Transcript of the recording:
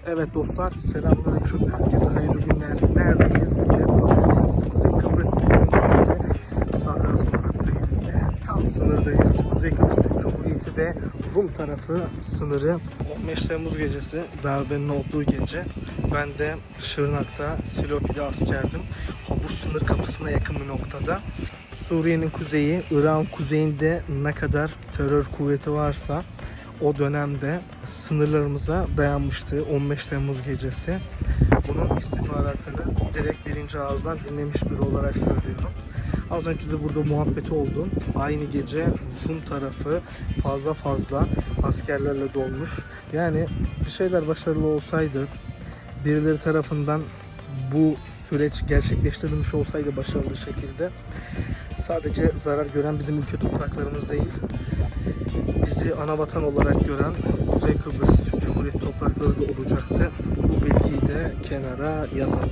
Evet dostlar, selamünaleyküm. Herkese hayırlı günler. Neredeyiz? Lefkoşa'dayız. Kuzey Kıbrıs Türk Cumhuriyeti Sahra Sokak'tayız. Tam sınırdayız. Kuzey Kıbrıs Türk Cumhuriyeti ve Rum tarafı sınırı. 15 Temmuz gecesi, darbenin olduğu gece. Ben de Şırnak'ta, Silopi'de askerdim. Bu sınır kapısına yakın bir noktada. Suriye'nin kuzeyi, Irak'ın kuzeyinde ne kadar terör kuvveti varsa o dönemde sınırlarımıza dayanmıştı 15 Temmuz gecesi. Bunun istihbaratını direkt birinci ağızdan dinlemiş biri olarak söylüyorum. Az önce de burada muhabbeti oldu. Aynı gece Rum tarafı fazla askerlerle dolmuş. Yani bir şeyler başarılı olsaydı, birileri tarafından bu süreç gerçekleştirilmiş olsaydı başarılı şekilde, sadece zarar gören bizim ülke topraklarımız değil, bizi ana vatan olarak gören Kuzey Kıbrıs Türk Cumhuriyeti toprakları da olacaktı. Bu bilgiyi de kenara yazalım.